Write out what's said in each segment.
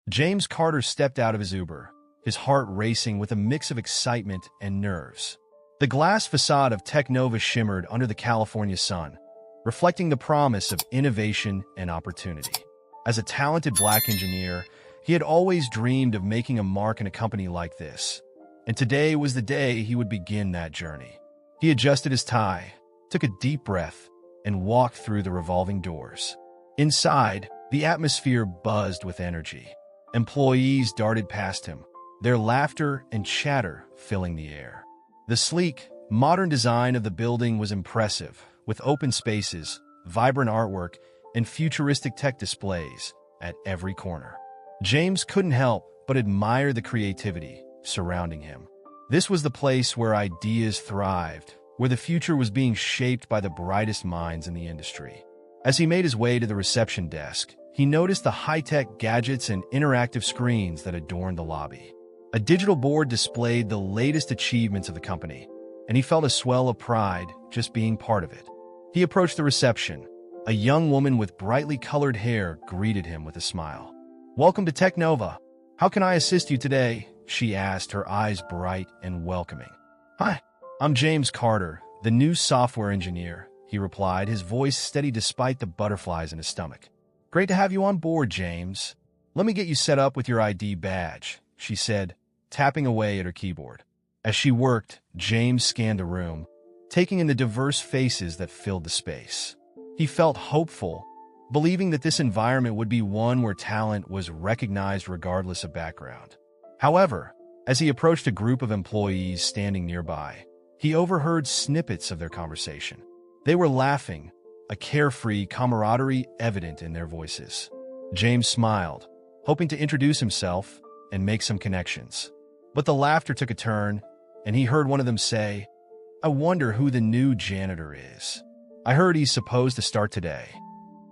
James Carter stepped out of his Uber, his heart racing with a mix of excitement and nerves. The glass facade of Technova shimmered under the California sun, reflecting the promise of innovation and opportunity. As a talented black engineer, he had always dreamed of making a mark in a company like this, and today was the day he would begin that journey. He adjusted his tie, took a deep breath, and walked through the revolving doors. Inside, the atmosphere buzzed with energy. Employees darted past him, their laughter and chatter filling the air. The sleek, modern design of the building was impressive, with open spaces, vibrant artwork, and futuristic tech displays at every corner. James couldn't help but admire the creativity surrounding him. This was the place where ideas thrived, where the future was being shaped by the brightest minds in the industry. As he made his way to the reception desk, he noticed the high-tech gadgets and interactive screens that adorned the lobby. A digital board displayed the latest achievements of the company, and he felt a swell of pride just being part of it. He approached the reception. A young woman with brightly colored hair greeted him with a smile. "Welcome to Technova. How can I assist you today?" she asked, her eyes bright and welcoming. "Hi, I'm James Carter, the new software engineer," he replied, his voice steady despite the butterflies in his stomach. "Great to have you on board, James. Let me get you set up with your ID badge," she said, tapping away at her keyboard. As she worked, James scanned the room, taking in the diverse faces that filled the space. He felt hopeful, believing that this environment would be one where talent was recognized regardless of background. However, as he approached a group of employees standing nearby, he overheard snippets of their conversation. They were laughing, a carefree camaraderie evident in their voices. James smiled, hoping to introduce himself and make some connections. But the laughter took a turn, and he heard one of them say, "I wonder who the new janitor is. I heard he's supposed to start today."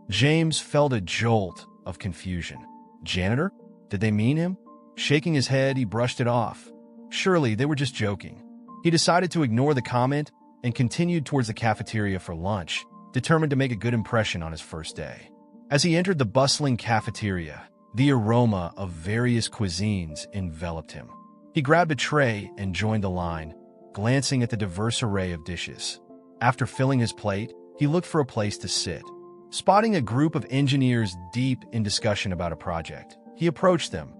James felt a jolt of confusion. Janitor? Did they mean him? Shaking his head, he brushed it off. Surely they were just joking. He decided to ignore the comment and continued towards the cafeteria for lunch, determined to make a good impression on his first day. As he entered the bustling cafeteria, the aroma of various cuisines enveloped him. He grabbed a tray and joined the line, glancing at the diverse array of dishes. After filling his plate, he looked for a place to sit. Spotting a group of engineers deep in discussion about a project, he approached them,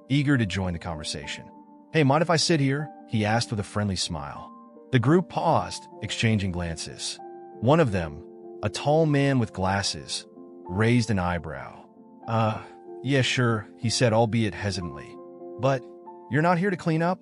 eager to join the conversation. "Hey, mind if I sit here?" he asked with a friendly smile. The group paused, exchanging glances. One of them, a tall man with glasses, raised an eyebrow. Yeah, sure," he said, albeit hesitantly. "But you're not here to clean up,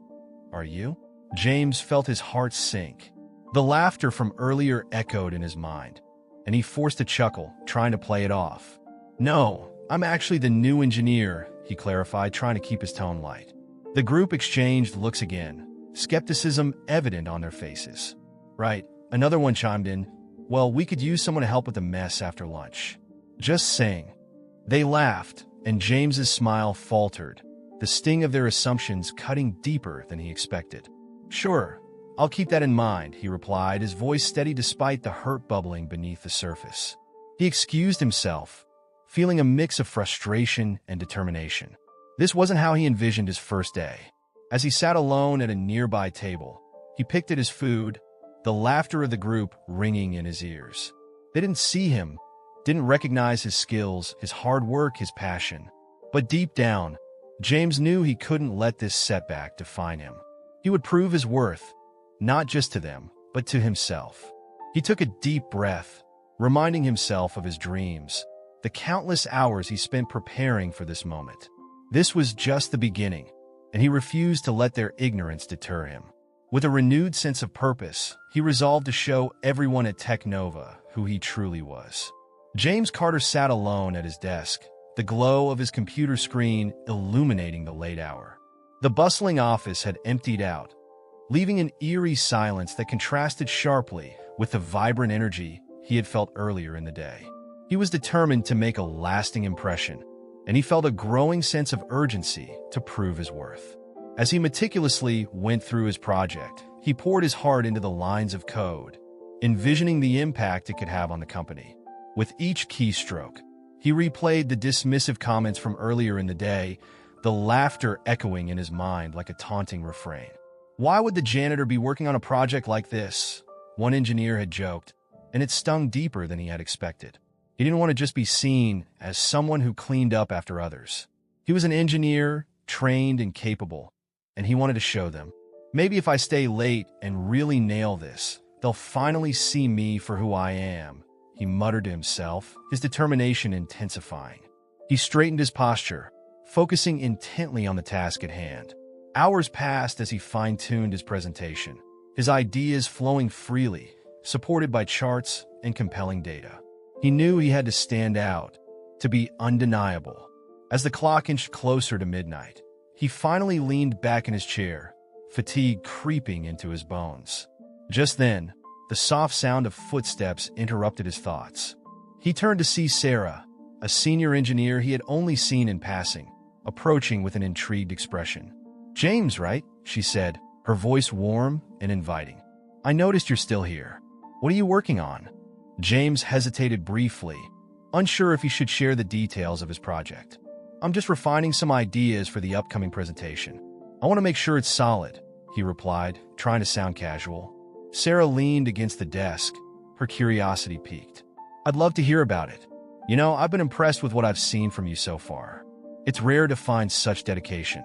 are you?" James felt his heart sink. The laughter from earlier echoed in his mind, and he forced a chuckle, trying to play it off. "No, I'm actually the new engineer," he clarified, trying to keep his tone light. The group exchanged looks again, skepticism evident on their faces. "Right," another one chimed in. "Well, we could use someone to help with the mess after lunch." "Just saying." They laughed, and James's smile faltered, the sting of their assumptions cutting deeper than he expected. "Sure, I'll keep that in mind," he replied, his voice steady despite the hurt bubbling beneath the surface. He excused himself, feeling a mix of frustration and determination. This wasn't how he envisioned his first day. As he sat alone at a nearby table, he picked at his food, the laughter of the group ringing in his ears. They didn't see him, didn't recognize his skills, his hard work, his passion. But deep down, James knew he couldn't let this setback define him. He would prove his worth, not just to them, but to himself. He took a deep breath, reminding himself of his dreams, the countless hours he spent preparing for this moment. This was just the beginning, and he refused to let their ignorance deter him. With a renewed sense of purpose, he resolved to show everyone at Technova who he truly was. James Carter sat alone at his desk, the glow of his computer screen illuminating the late hour. The bustling office had emptied out, leaving an eerie silence that contrasted sharply with the vibrant energy he had felt earlier in the day. He was determined to make a lasting impression, and he felt a growing sense of urgency to prove his worth. As he meticulously went through his project, he poured his heart into the lines of code, envisioning the impact it could have on the company. With each keystroke, he replayed the dismissive comments from earlier in the day, the laughter echoing in his mind like a taunting refrain. Why would the janitor be working on a project like this? One engineer had joked, and it stung deeper than he had expected. He didn't want to just be seen as someone who cleaned up after others. He was an engineer, trained and capable, and he wanted to show them. Maybe if I stay late and really nail this, they'll finally see me for who I am, he muttered to himself, his determination intensifying. He straightened his posture, focusing intently on the task at hand. Hours passed as he fine-tuned his presentation, his ideas flowing freely, supported by charts and compelling data. He knew he had to stand out, to be undeniable. As the clock inched closer to midnight, he finally leaned back in his chair, fatigue creeping into his bones. Just then, the soft sound of footsteps interrupted his thoughts. He turned to see Sarah, a senior engineer he had only seen in passing, approaching with an intrigued expression. "James, right?" she said, her voice warm and inviting. "I noticed you're still here. What are you working on?" James hesitated briefly, unsure if he should share the details of his project. "I'm just refining some ideas for the upcoming presentation. I want to make sure it's solid," he replied, trying to sound casual. Sarah leaned against the desk, her curiosity piqued. "I'd love to hear about it. You know, I've been impressed with what I've seen from you so far. It's rare to find such dedication."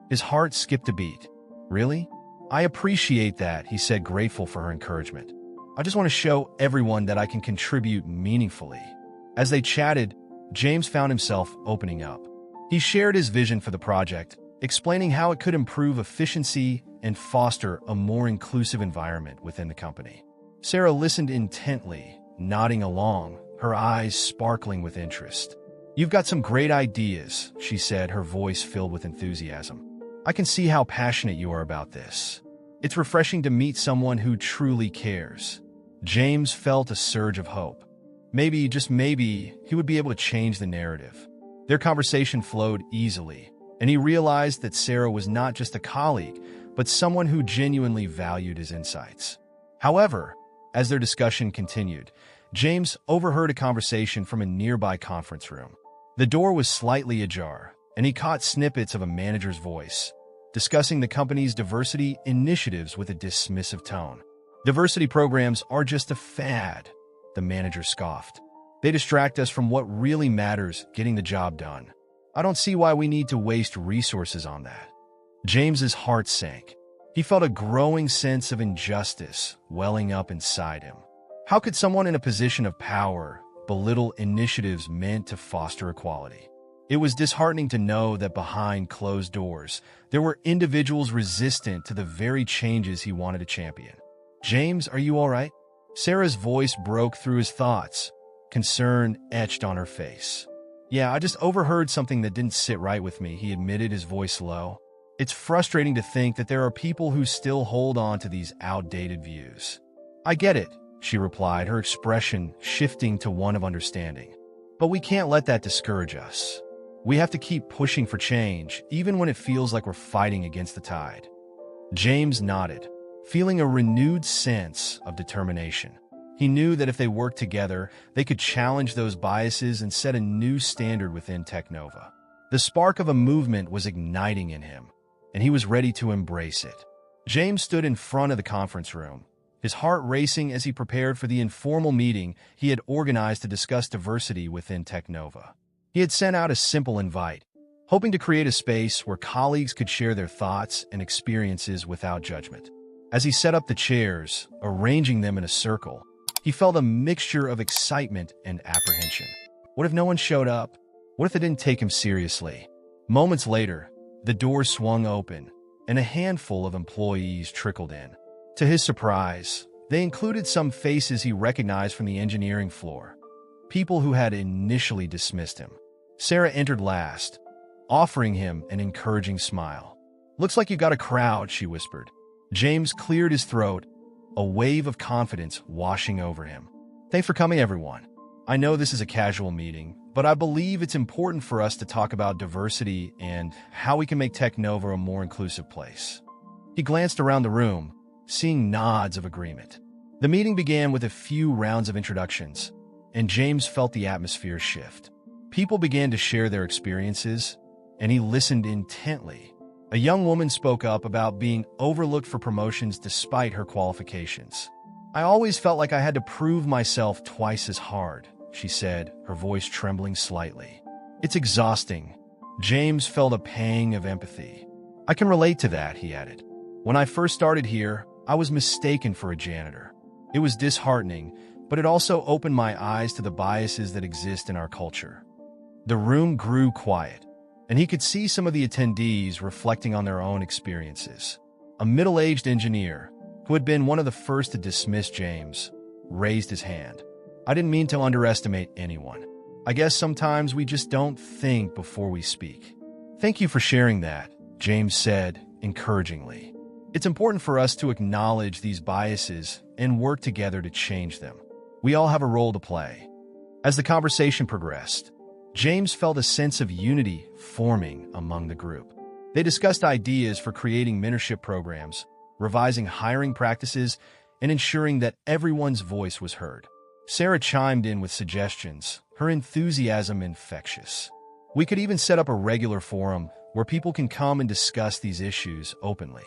His heart skipped a beat. "Really? I appreciate that," he said, grateful for her encouragement. "I just want to show everyone that I can contribute meaningfully." As they chatted, James found himself opening up. He shared his vision for the project, explaining how it could improve efficiency and foster a more inclusive environment within the company. Sarah listened intently, nodding along, her eyes sparkling with interest. "You've got some great ideas," she said, her voice filled with enthusiasm. "I can see how passionate you are about this. It's refreshing to meet someone who truly cares." James felt a surge of hope. Maybe, just maybe, he would be able to change the narrative. Their conversation flowed easily, and he realized that Sarah was not just a colleague, but someone who genuinely valued his insights. However, as their discussion continued, James overheard a conversation from a nearby conference room. The door was slightly ajar, and he caught snippets of a manager's voice, discussing the company's diversity initiatives with a dismissive tone. "Diversity programs are just a fad," the manager scoffed. "They distract us from what really matters, getting the job done. I don't see why we need to waste resources on that." James's heart sank. He felt a growing sense of injustice welling up inside him. How could someone in a position of power belittle initiatives meant to foster equality? It was disheartening to know that behind closed doors, there were individuals resistant to the very changes he wanted to champion. "James, are you all right?" Sarah's voice broke through his thoughts, concern etched on her face. "Yeah, I just overheard something that didn't sit right with me," he admitted, his voice low. "It's frustrating to think that there are people who still hold on to these outdated views." "I get it," she replied, her expression shifting to one of understanding. "But we can't let that discourage us. We have to keep pushing for change, even when it feels like we're fighting against the tide." James nodded, feeling a renewed sense of determination. He knew that if they worked together, they could challenge those biases and set a new standard within Technova. The spark of a movement was igniting in him, and he was ready to embrace it. James stood in front of the conference room, his heart racing as he prepared for the informal meeting he had organized to discuss diversity within Technova. He had sent out a simple invite, hoping to create a space where colleagues could share their thoughts and experiences without judgment. As he set up the chairs, arranging them in a circle, he felt a mixture of excitement and apprehension. What if no one showed up? What if they didn't take him seriously? Moments later, the doors swung open, and a handful of employees trickled in. To his surprise, they included some faces he recognized from the engineering floor, people who had initially dismissed him. Sarah entered last, offering him an encouraging smile. "Looks like you got a crowd," she whispered. James cleared his throat, a wave of confidence washing over him. "Thanks for coming, everyone. I know this is a casual meeting, but I believe it's important for us to talk about diversity and how we can make Technova a more inclusive place." He glanced around the room, seeing nods of agreement. The meeting began with a few rounds of introductions, and James felt the atmosphere shift. People began to share their experiences, and he listened intently. A young woman spoke up about being overlooked for promotions despite her qualifications. "I always felt like I had to prove myself twice as hard," she said, her voice trembling slightly. "It's exhausting." James felt a pang of empathy. "I can relate to that," he added. "When I first started here, I was mistaken for a janitor. It was disheartening, but it also opened my eyes to the biases that exist in our culture." The room grew quiet, and he could see some of the attendees reflecting on their own experiences. A middle-aged engineer, who had been one of the first to dismiss James, raised his hand. "I didn't mean to underestimate anyone. I guess sometimes we just don't think before we speak." "Thank you for sharing that," James said encouragingly. "It's important for us to acknowledge these biases and work together to change them. We all have a role to play." As the conversation progressed, James felt a sense of unity forming among the group. They discussed ideas for creating mentorship programs, revising hiring practices, and ensuring that everyone's voice was heard. Sarah chimed in with suggestions, her enthusiasm infectious. "We could even set up a regular forum where people can come and discuss these issues openly."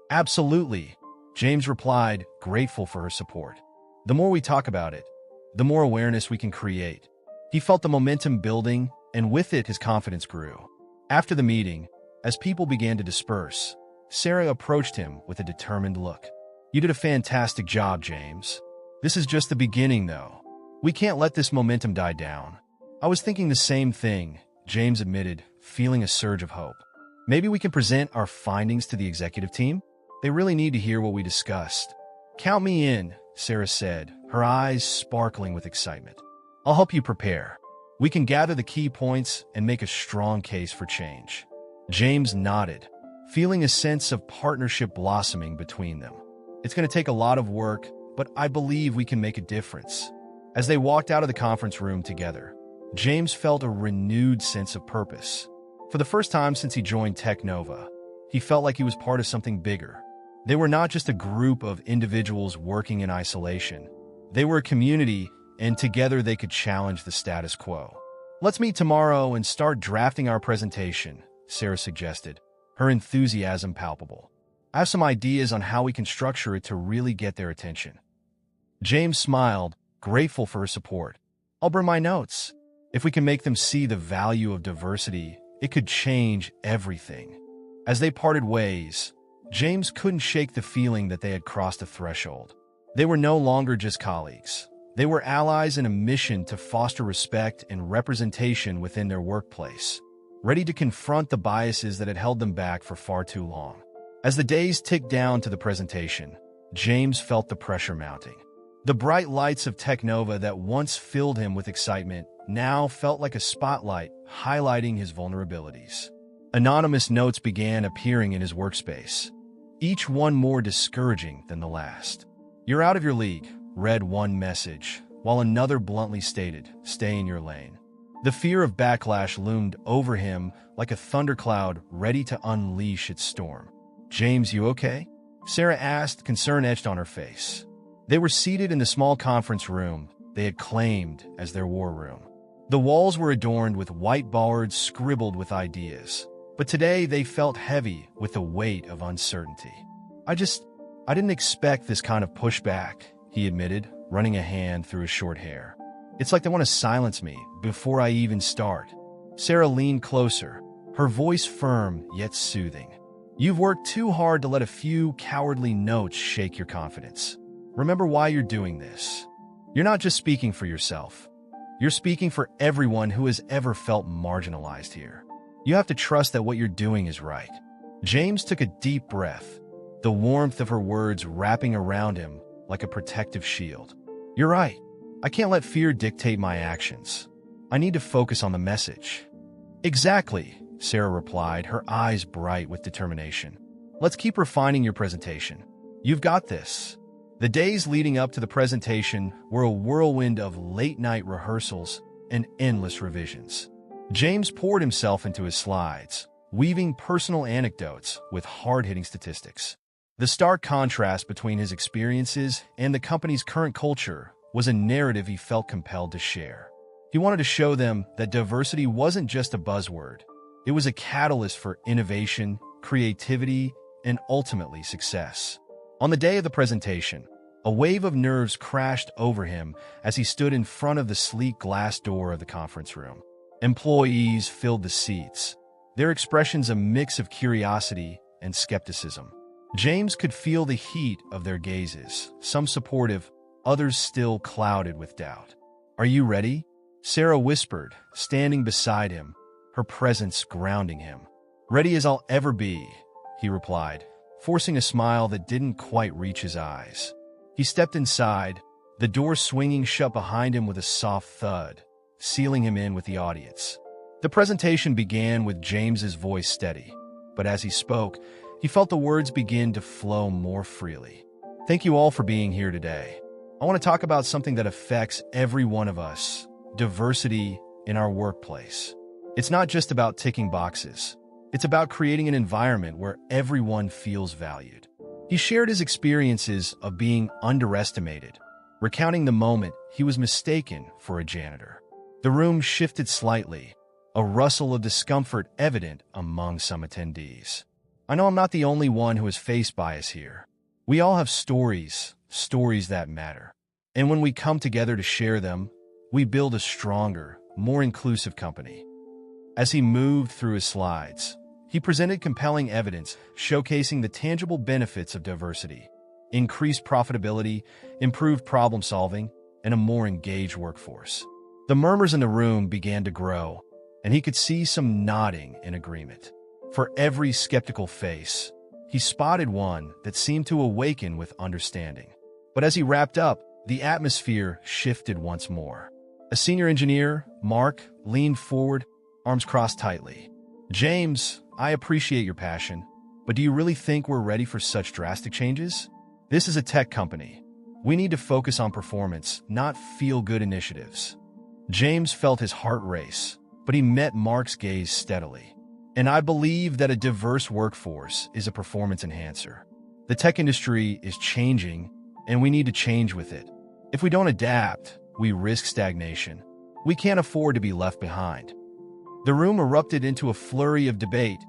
"Absolutely," James replied, grateful for her support. "The more we talk about it, the more awareness we can create." He felt the momentum building, and with it his confidence grew. After the meeting, as people began to disperse, Sarah approached him with a determined look. "You did a fantastic job, James. This is just the beginning, though. We can't let this momentum die down." "I was thinking the same thing," James admitted, feeling a surge of hope. "Maybe we can present our findings to the executive team? They really need to hear what we discussed." "Count me in," Sarah said, her eyes sparkling with excitement. "I'll help you prepare. We can gather the key points and make a strong case for change." James nodded, feeling a sense of partnership blossoming between them. "It's going to take a lot of work, but I believe we can make a difference." As they walked out of the conference room together, James felt a renewed sense of purpose. For the first time since he joined Technova, he felt like he was part of something bigger. They were not just a group of individuals working in isolation. They were a community, and together they could challenge the status quo. "Let's meet tomorrow and start drafting our presentation," Sarah suggested, her enthusiasm palpable. "I have some ideas on how we can structure it to really get their attention." James smiled, grateful for her support. "I'll bring my notes. If we can make them see the value of diversity, it could change everything." As they parted ways, James couldn't shake the feeling that they had crossed a threshold. They were no longer just colleagues. They were allies in a mission to foster respect and representation within their workplace, ready to confront the biases that had held them back for far too long. As the days ticked down to the presentation, James felt the pressure mounting. The bright lights of Technova that once filled him with excitement now felt like a spotlight highlighting his vulnerabilities. Anonymous notes began appearing in his workspace, each one more discouraging than the last. "You're out of your league," read one message, while another bluntly stated, "Stay in your lane." The fear of backlash loomed over him like a thundercloud ready to unleash its storm. "James, you okay?" Sarah asked, concern etched on her face. They were seated in the small conference room they had claimed as their war room. The walls were adorned with white boards scribbled with ideas, but today they felt heavy with the weight of uncertainty. I didn't expect this kind of pushback," he admitted, running a hand through his short hair. "It's like they want to silence me before I even start." Sarah leaned closer, her voice firm yet soothing. "You've worked too hard to let a few cowardly notes shake your confidence. Remember why you're doing this. You're not just speaking for yourself. You're speaking for everyone who has ever felt marginalized here. You have to trust that what you're doing is right." James took a deep breath, the warmth of her words wrapping around him like a protective shield. "You're right. I can't let fear dictate my actions. I need to focus on the message." "Exactly," Sarah replied, her eyes bright with determination. "Let's keep refining your presentation. You've got this." The days leading up to the presentation were a whirlwind of late-night rehearsals and endless revisions. James poured himself into his slides, weaving personal anecdotes with hard-hitting statistics. The stark contrast between his experiences and the company's current culture was a narrative he felt compelled to share. He wanted to show them that diversity wasn't just a buzzword. It was a catalyst for innovation, creativity, and ultimately success. On the day of the presentation, a wave of nerves crashed over him as he stood in front of the sleek glass door of the conference room. Employees filled the seats, their expressions a mix of curiosity and skepticism. James could feel the heat of their gazes, some supportive, others still clouded with doubt. "Are you ready?" Sarah whispered, standing beside him, her presence grounding him. "Ready as I'll ever be," he replied, forcing a smile that didn't quite reach his eyes. He stepped inside, the door swinging shut behind him with a soft thud, sealing him in with the audience. The presentation began with James's voice steady, but as he spoke, he felt the words begin to flow more freely. "Thank you all for being here today. I want to talk about something that affects every one of us: diversity in our workplace. It's not just about ticking boxes. It's about creating an environment where everyone feels valued." He shared his experiences of being underestimated, recounting the moment he was mistaken for a janitor. The room shifted slightly, a rustle of discomfort evident among some attendees. "I know I'm not the only one who has faced bias here. We all have stories that matter. And when we come together to share them, we build a stronger, more inclusive company." As he moved through his slides, he presented compelling evidence showcasing the tangible benefits of diversity: increased profitability, improved problem-solving, and a more engaged workforce. The murmurs in the room began to grow, and he could see some nodding in agreement. For every skeptical face, he spotted one that seemed to awaken with understanding. But as he wrapped up, the atmosphere shifted once more. A senior engineer, Mark, leaned forward, arms crossed tightly. "James, I appreciate your passion, but do you really think we're ready for such drastic changes? This is a tech company. We need to focus on performance, not feel-good initiatives." James felt his heart race, but he met Mark's gaze steadily. "And I believe that a diverse workforce is a performance enhancer. The tech industry is changing, and we need to change with it. If we don't adapt, we risk stagnation. We can't afford to be left behind." The room erupted into a flurry of debate,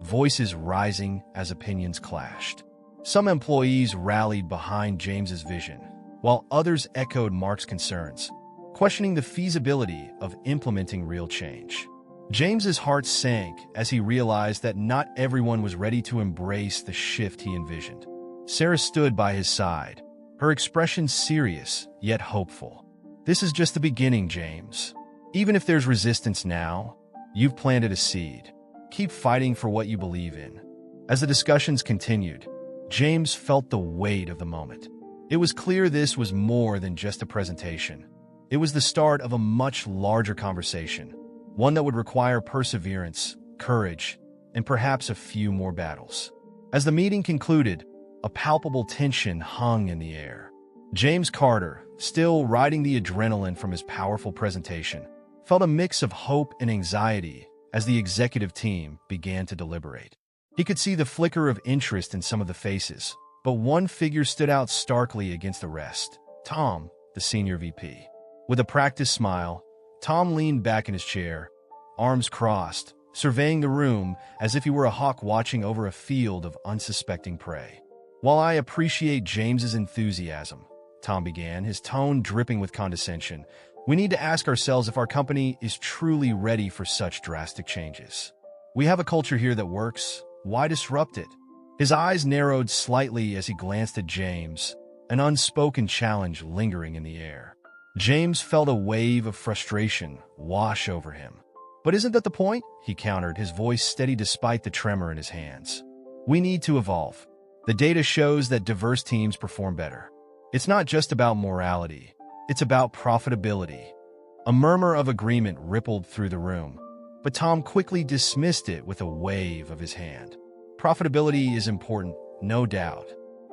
voices rising as opinions clashed. Some employees rallied behind James's vision, while others echoed Mark's concerns, questioning the feasibility of implementing real change. James's heart sank as he realized that not everyone was ready to embrace the shift he envisioned. Sarah stood by his side, her expression serious yet hopeful. "This is just the beginning, James. Even if there's resistance now, you've planted a seed. Keep fighting for what you believe in." As the discussions continued, James felt the weight of the moment. It was clear this was more than just a presentation. It was the start of a much larger conversation, one that would require perseverance, courage, and perhaps a few more battles. As the meeting concluded, a palpable tension hung in the air. James Carter, still riding the adrenaline from his powerful presentation, felt a mix of hope and anxiety as the executive team began to deliberate. He could see the flicker of interest in some of the faces, but one figure stood out starkly against the rest: Tom, the senior VP. With a practiced smile, Tom leaned back in his chair, arms crossed, surveying the room as if he were a hawk watching over a field of unsuspecting prey. "While I appreciate James's enthusiasm," Tom began, his tone dripping with condescension, "we need to ask ourselves if our company is truly ready for such drastic changes. We have a culture here that works. Why disrupt it?" His eyes narrowed slightly as he glanced at James, an unspoken challenge lingering in the air. James felt a wave of frustration wash over him. "But isn't that the point?" he countered, his voice steady despite the tremor in his hands. "We need to evolve. The data shows that diverse teams perform better. It's not just about morality. It's about profitability." A murmur of agreement rippled through the room, but Tom quickly dismissed it with a wave of his hand. "Profitability is important, no doubt,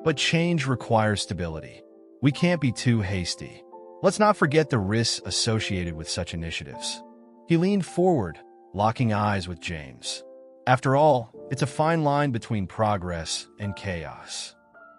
but change requires stability. We can't be too hasty. Let's not forget the risks associated with such initiatives." He leaned forward, locking eyes with James. After all, it's a fine line between progress and chaos.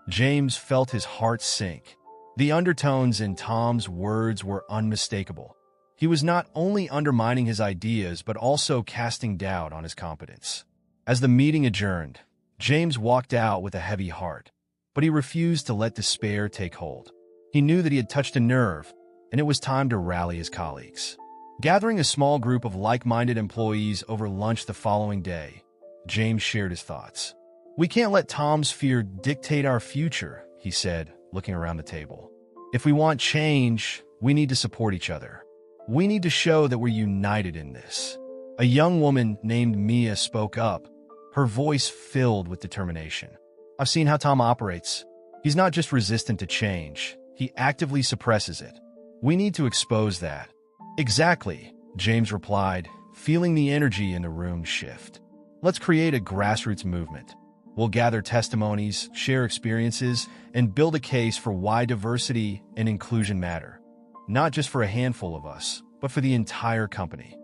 James felt his heart sink. The undertones in Tom's words were unmistakable. He was not only undermining his ideas but also casting doubt on his competence. As the meeting adjourned, James walked out with a heavy heart, but he refused to let despair take hold. He knew that he had touched a nerve, and it was time to rally his colleagues. Gathering a small group of like-minded employees over lunch the following day, James shared his thoughts. "We can't let Tom's fear dictate our future," he said, looking around the table. "If we want change, we need to support each other. We need to show that we're united in this." A young woman named Mia spoke up, her voice filled with determination. "I've seen how Tom operates. He's not just resistant to change, he actively suppresses it. We need to expose that." "Exactly," James replied, feeling the energy in the room shift. "Let's create a grassroots movement. We'll gather testimonies, share experiences, and build a case for why diversity and inclusion matter. Not just for a handful of us, but for the entire company."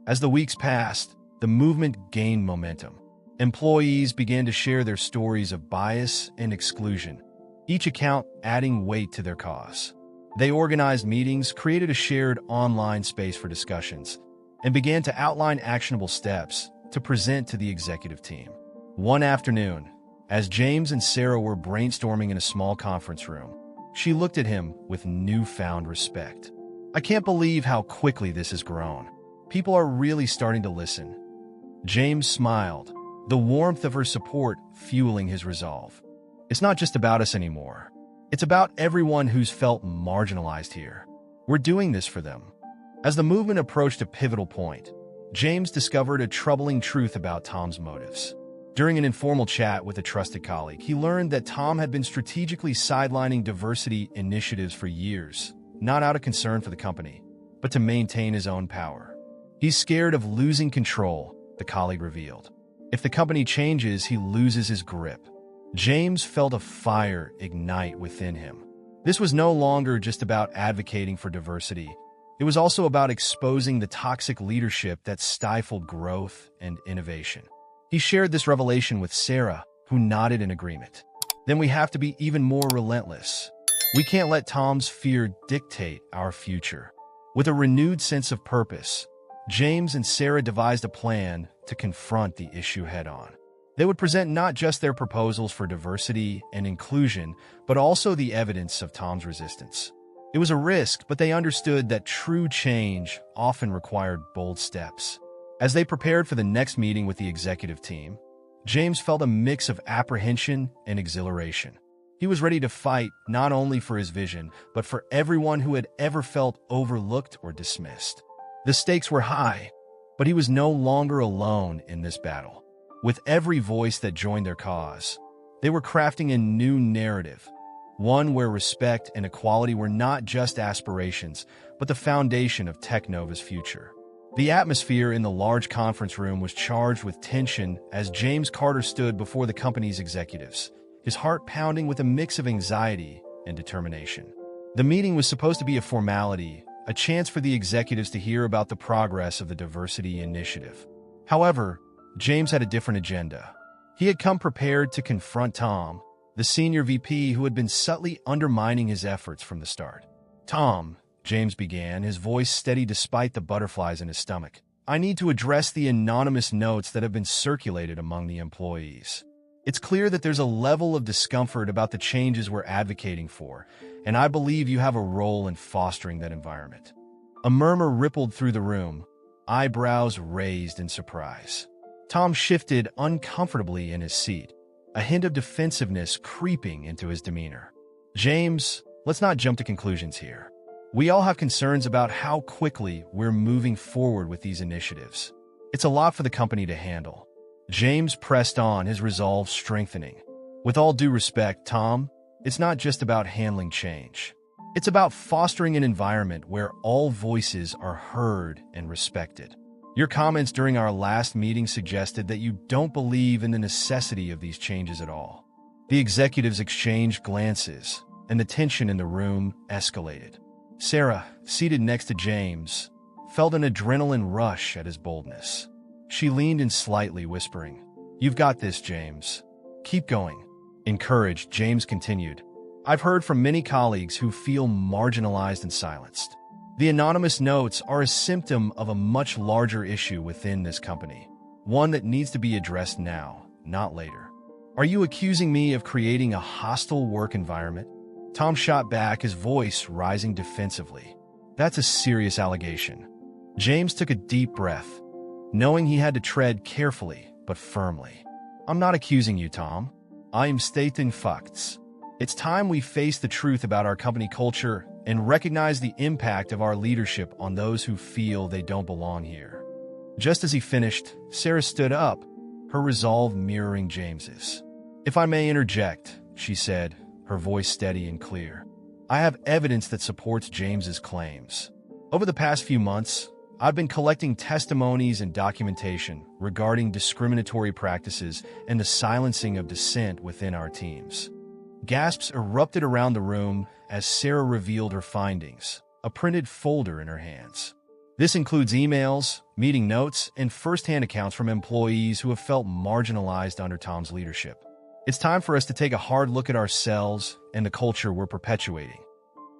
As the weeks passed, the movement gained momentum. Employees began to share their stories of bias and exclusion, each account adding weight to their cause. They organized meetings, created a shared online space for discussions, and began to outline actionable steps to present to the executive team. One afternoon, as James and Sarah were brainstorming in a small conference room, she looked at him with newfound respect. "I can't believe how quickly this has grown. People are really starting to listen." James smiled, the warmth of her support fueling his resolve. "It's not just about us anymore. It's about everyone who's felt marginalized here. We're doing this for them." As the movement approached a pivotal point, James discovered a troubling truth about Tom's motives. During an informal chat with a trusted colleague, he learned that Tom had been strategically sidelining diversity initiatives for years, not out of concern for the company, but to maintain his own power. "He's scared of losing control," the colleague revealed. "If the company changes, he loses his grip." James felt a fire ignite within him. This was no longer just about advocating for diversity. It was also about exposing the toxic leadership that stifled growth and innovation. He shared this revelation with Sarah, who nodded in agreement. "Then we have to be even more relentless. We can't let Tom's fear dictate our future." With a renewed sense of purpose, James and Sarah devised a plan to confront the issue head-on. They would present not just their proposals for diversity and inclusion, but also the evidence of Tom's resistance. It was a risk, but they understood that true change often required bold steps. As they prepared for the next meeting with the executive team, James felt a mix of apprehension and exhilaration. He was ready to fight not only for his vision, but for everyone who had ever felt overlooked or dismissed. The stakes were high, but he was no longer alone in this battle. With every voice that joined their cause, they were crafting a new narrative, one where respect and equality were not just aspirations, but the foundation of Technova's future. The atmosphere in the large conference room was charged with tension as James Carter stood before the company's executives, his heart pounding with a mix of anxiety and determination. The meeting was supposed to be a formality, a chance for the executives to hear about the progress of the diversity initiative. However, James had a different agenda. He had come prepared to confront Tom, the senior VP who had been subtly undermining his efforts from the start. "Tom," James began, his voice steady despite the butterflies in his stomach, "I need to address the anonymous notes that have been circulated among the employees. It's clear that there's a level of discomfort about the changes we're advocating for, and I believe you have a role in fostering that environment." A murmur rippled through the room, eyebrows raised in surprise. Tom shifted uncomfortably in his seat, a hint of defensiveness creeping into his demeanor. "James, let's not jump to conclusions here. We all have concerns about how quickly we're moving forward with these initiatives. It's a lot for the company to handle." James pressed on, his resolve strengthening. "With all due respect, Tom, it's not just about handling change. It's about fostering an environment where all voices are heard and respected. Your comments during our last meeting suggested that you don't believe in the necessity of these changes at all." The executives exchanged glances, and the tension in the room escalated. Sarah, seated next to James, felt an adrenaline rush at his boldness. She leaned in slightly, whispering, "You've got this, James. Keep going." Encouraged, James continued, "I've heard from many colleagues who feel marginalized and silenced. The anonymous notes are a symptom of a much larger issue within this company, one that needs to be addressed now, not later. Are you accusing me of creating a hostile work environment? Tom shot back, his voice rising defensively. That's a serious allegation. James took a deep breath, knowing he had to tread carefully but firmly. I'm not accusing you, Tom. I am stating facts. It's time we face the truth about our company culture and recognize the impact of our leadership on those who feel they don't belong here. Just as he finished, Sarah stood up, her resolve mirroring James's. If I may interject, she said, her voice steady and clear. I have evidence that supports James's claims. Over the past few months, I've been collecting testimonies and documentation regarding discriminatory practices and the silencing of dissent within our teams. Gasps erupted around the room as Sarah revealed her findings, a printed folder in her hands. This includes emails, meeting notes, and first-hand accounts from employees who have felt marginalized under Tom's leadership. It's time for us to take a hard look at ourselves and the culture we're perpetuating.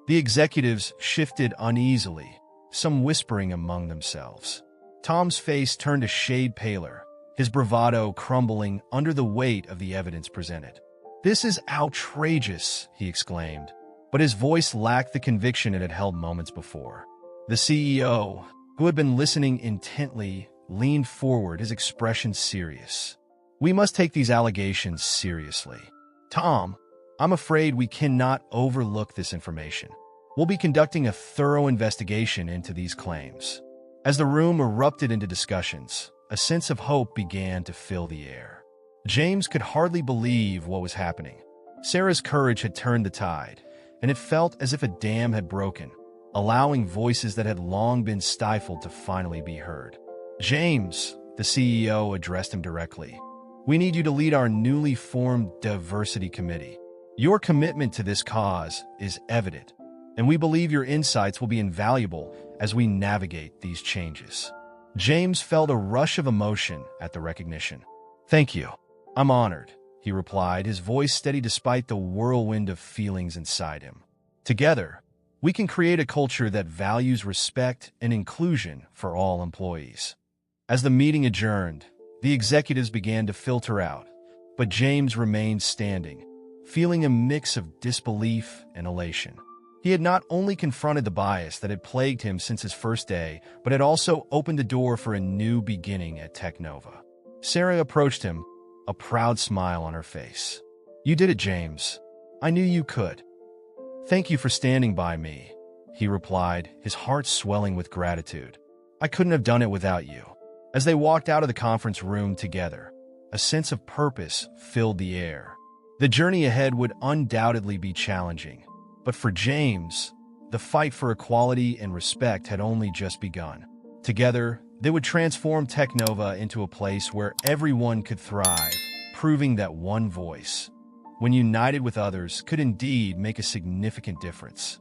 The executives shifted uneasily, some whispering among themselves. Tom's face turned a shade paler, his bravado crumbling under the weight of the evidence presented. This is outrageous, he exclaimed, but his voice lacked the conviction it had held moments before. The CEO, who had been listening intently, leaned forward, his expression serious. We must take these allegations seriously. Tom, I'm afraid we cannot overlook this information. We'll be conducting a thorough investigation into these claims. As the room erupted into discussions, a sense of hope began to fill the air. James could hardly believe what was happening. Sarah's courage had turned the tide, and it felt as if a dam had broken, allowing voices that had long been stifled to finally be heard. James, the CEO addressed him directly. We need you to lead our newly formed diversity committee. Your commitment to this cause is evident, and we believe your insights will be invaluable as we navigate these changes. James felt a rush of emotion at the recognition. Thank you. I'm honored, he replied, his voice steady despite the whirlwind of feelings inside him. Together, we can create a culture that values respect and inclusion for all employees. As the meeting adjourned, the executives began to filter out, but James remained standing, feeling a mix of disbelief and elation. He had not only confronted the bias that had plagued him since his first day, but had also opened the door for a new beginning at Technova. Sarah approached him, a proud smile on her face. You did it, James. I knew you could. Thank you for standing by me, he replied, his heart swelling with gratitude. I couldn't have done it without you. As they walked out of the conference room together, a sense of purpose filled the air. The journey ahead would undoubtedly be challenging, but for James, the fight for equality and respect had only just begun. Together, they would transform Technova into a place where everyone could thrive, proving that one voice, when united with others, could indeed make a significant difference.